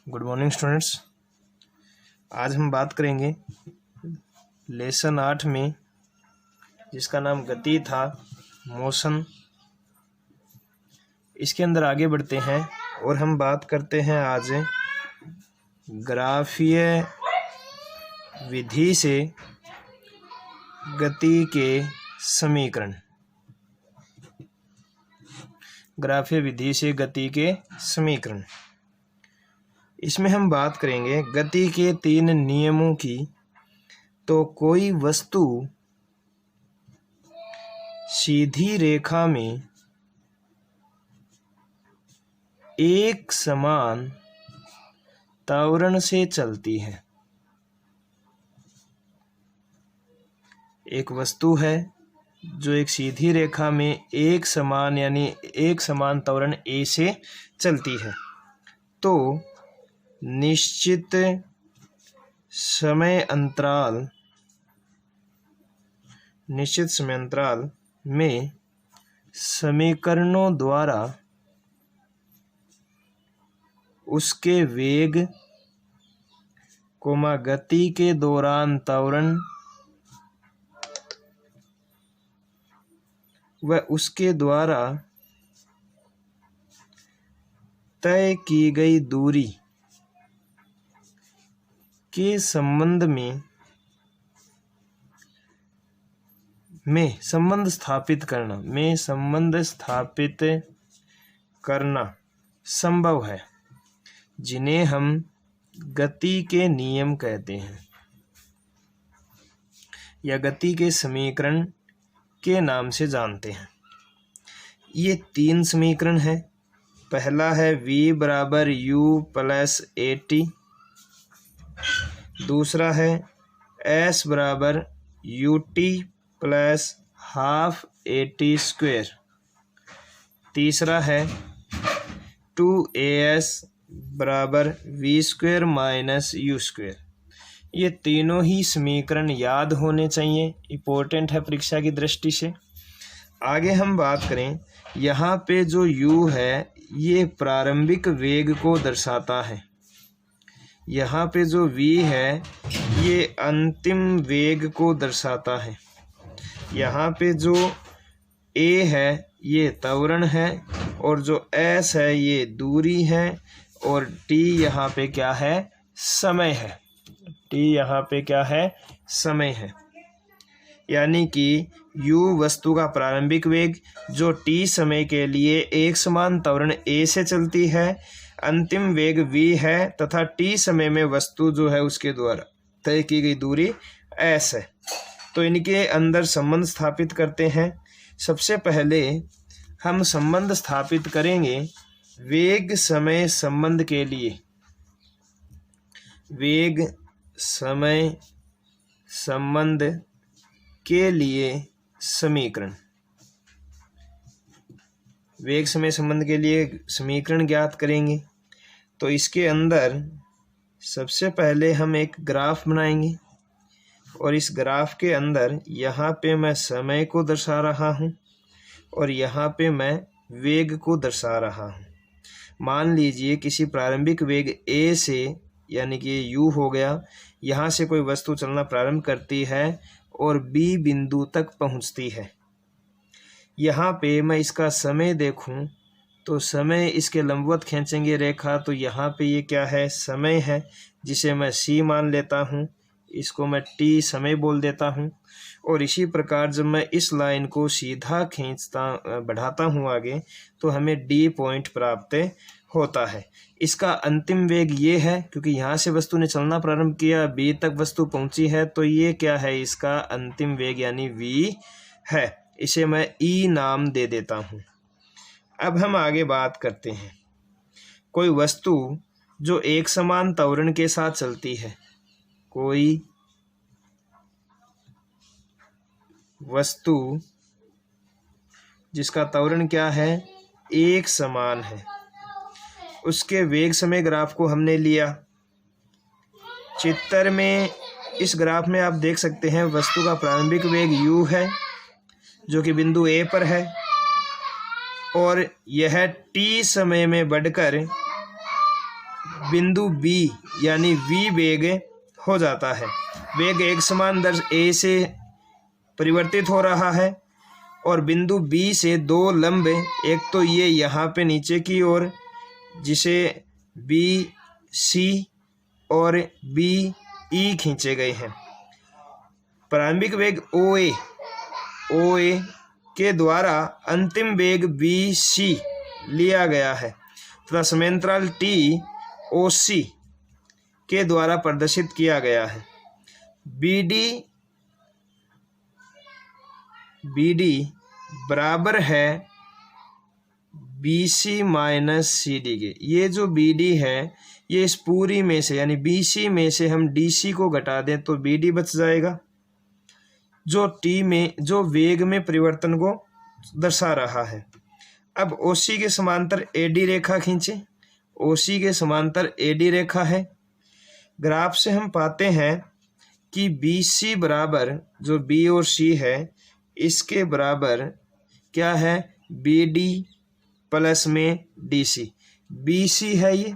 Good morning students. आज हम बात करेंगे लेसन 8 में, जिसका नाम गति था, मोशन। इसके अंदर आगे बढ़ते हैं और हम बात करते हैं आज ग्राफीय विधि से गति के समीकरण। ग्राफीय विधि से गति के समीकरण, इसमें हम बात करेंगे गति के 3 नियमों की। तो कोई वस्तु सीधी रेखा में एक समान त्वरण से चलती है। एक वस्तु है जो एक सीधी रेखा में एक समान त्वरण ए से चलती है, तो निश्चित समय अंतराल में समीकरणों द्वारा उसके वेग, गति के दौरान त्वरण व उसके द्वारा तय की गई दूरी के संबंध में संबंध स्थापित करना संभव है, जिन्हें हम गति के नियम कहते हैं या गति के समीकरण के नाम से जानते हैं। ये 3 समीकरण हैं। पहला है v बराबर u प्लस at, दूसरा है s बराबर ut plus half at square, तीसरा है 2as बराबर v square minus u square. ये तीनों ही समीकरण याद होने चाहिए, इम्पोर्टेंट है परीक्षा की दृष्टि से। आगे हम बात करें, यहाँ पे जो u है ये प्रारंभिक वेग को दर्शाता है, यहाँ पे जो v है ये अंतिम वेग को दर्शाता है, यहाँ पे जो a है ये त्वरण है और जो s है ये दूरी है और t यहाँ पे क्या है, समय है। t यहाँ पे क्या है, समय है। यानी कि u वस्तु का प्रारंभिक वेग जो t समय के लिए एक समान त्वरण a से चलती है, अंतिम वेग v है तथा t समय में वस्तु जो है उसके द्वारा तय की गई दूरी s है। तो इनके अंदर संबंध स्थापित करते हैं। सबसे पहले हम संबंध स्थापित करेंगे वेग समय संबंध के लिए। वेग समय संबंध के लिए समीकरण, वेग समय संबंध के लिए समीकरण ज्ञात करेंगे। तो इसके अंदर सबसे पहले हम एक ग्राफ बनाएंगे और इस ग्राफ के अंदर यहाँ पे मैं समय को दर्शा रहा हूँ और यहाँ पे मैं वेग को दर्शा रहा हूँ। मान लीजिए किसी प्रारंभिक वेग a से, यानी कि u हो गया, यहाँ से कोई वस्तु चलना प्रारंभ करती है और b बिंदु तक पहुँचती है। यहाँ पे मैं इसका समय देखूँ तो समय, इसके लंबवत खींचेंगे रेखा तो यहाँ पे ये क्या है, समय है, जिसे मैं c मान लेता हूँ, इसको मैं t समय बोल देता हूँ। और इसी प्रकार जब मैं इस लाइन को सीधा बढ़ाता हूँ आगे तो हमें d पॉइंट प्राप्त होता है। इसका अंतिम वेग ये है, क्योंकि यहाँ से वस्तु ने चलना प्रारंभ किया, b तक वस्तु पहुँची है, तो ये क्या है, इसका अंतिम वेग यानी v है। इसे मैं e नाम दे देता हूँ। अब हम आगे बात करते हैं, कोई वस्तु जो एक समान त्वरण के साथ चलती है, कोई वस्तु जिसका त्वरण क्या है, एक समान है, उसके वेग समय ग्राफ को हमने लिया। चित्र में इस ग्राफ में आप देख सकते हैं वस्तु का प्रारंभिक वेग u है जो कि बिंदु A पर है और यह t समय में बढ़कर बिंदु B यानी V वेग हो जाता है। वेग एक समान दर A से परिवर्तित हो रहा है और बिंदु B से दो लंब, एक तो ये यहाँ पे नीचे की ओर जिसे BC और BE खींचे गए हैं। प्रारंभिक वेग OA के द्वारा अंतिम वेग BC लिया गया है तथा समांतराल TOC के द्वारा प्रदर्शित किया गया है। BD बराबर है BC माइनस CD के। ये जो BD है ये इस पूरी में से यानी BC में से हम DC को घटा दें तो BD बच जाएगा, जो T में जो वेग में परिवर्तन को दर्शा रहा है। अब OC के समांतर AD रेखा खींचे। OC के समांतर AD रेखा है। ग्राफ से हम पाते हैं कि BC बराबर जो B और C है इसके बराबर क्या है, BD प्लस में DC। BC है ये,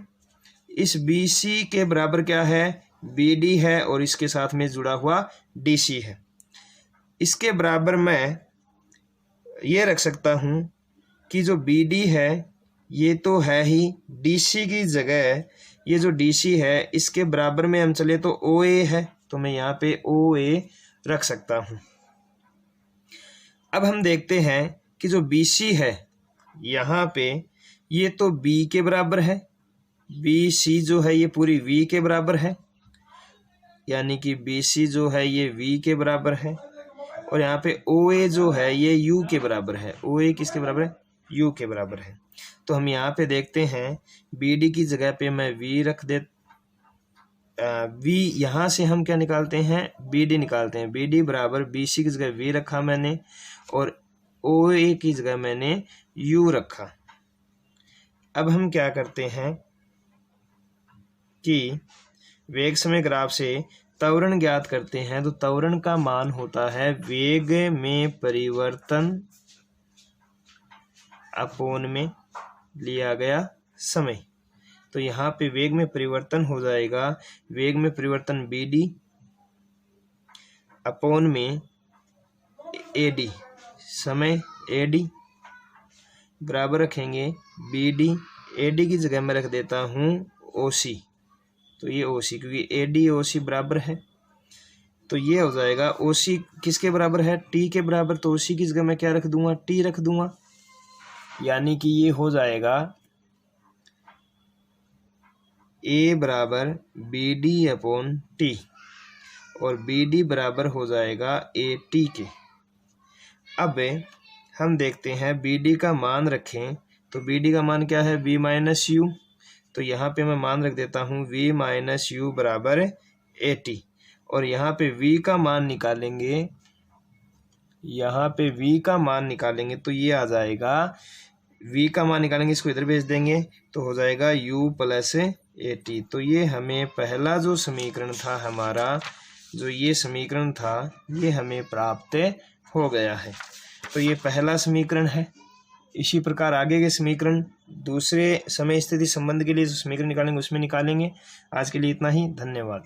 इस BC के बराबर क्या है, BD है और इसके साथ में जुड़ा हुआ DC है। इसके बराबर मैं ये रख सकता हूँ कि जो BD है ये तो है ही, DC की जगह ये जो DC है इसके बराबर में हम चले तो OA है, तो मैं यहाँ पे OA रख सकता हूँ। अब हम देखते हैं कि जो BC है यहाँ पे ये तो B के बराबर है, BC जो है ये पूरी V के बराबर है, यानी कि BC जो है ये V के बराबर है और यहाँ पे OA जो है ये U के बराबर है। OA किसके बराबर है, U के बराबर है। तो हम यहाँ पे देखते हैं BD की जगह पे मैं V रख दे, V यहाँ से हम क्या निकालते हैं, BD निकालते हैं। BD बराबर BC की जगह V रखा मैंने और OA की जगह मैंने U रखा। अब हम क्या करते हैं कि वेग समय ग्राफ से त्वरण ज्ञात करते हैं। तो त्वरण का मान होता है वेग में परिवर्तन अपोन में लिया गया समय। तो यहाँ पे वेग में परिवर्तन हो जाएगा, वेग में परिवर्तन BD अपोन में AD, समय AD बराबर रखेंगे BD। AD की जगह मैं रख देता हूँ OC, तो ये OC क्योंकि AD OC बराबर है तो ये हो जाएगा OC किसके बराबर है, T के बराबर। तो OC की जगह मैं क्या रख दूंगा, T रख दूंगा, यानी कि ये हो जाएगा A बराबर BD अपॉन T और BD बराबर हो जाएगा AT के। अब हम देखते हैं BD का मान रखें तो BD का मान क्या है, V माइनस U। तो यहाँ पे मैं मान रख देता हूँ V माइनस U बराबर AT और यहाँ पे V का मान निकालेंगे, यहाँ पे V का मान निकालेंगे तो ये आ जाएगा, V का मान निकालेंगे इसको इधर भेज देंगे तो हो जाएगा U प्लस AT। तो ये हमें पहला जो समीकरण था हमारा, जो ये समीकरण था ये हमें प्राप्त हो गया है। तो ये पहला समीकरण है। इसी प्रकार आगे के समीकरण दूसरे समय स्थिति संबंध के लिए जो समीकरण निकालेंगे उसमें निकालेंगे। आज के लिए इतना ही, धन्यवाद।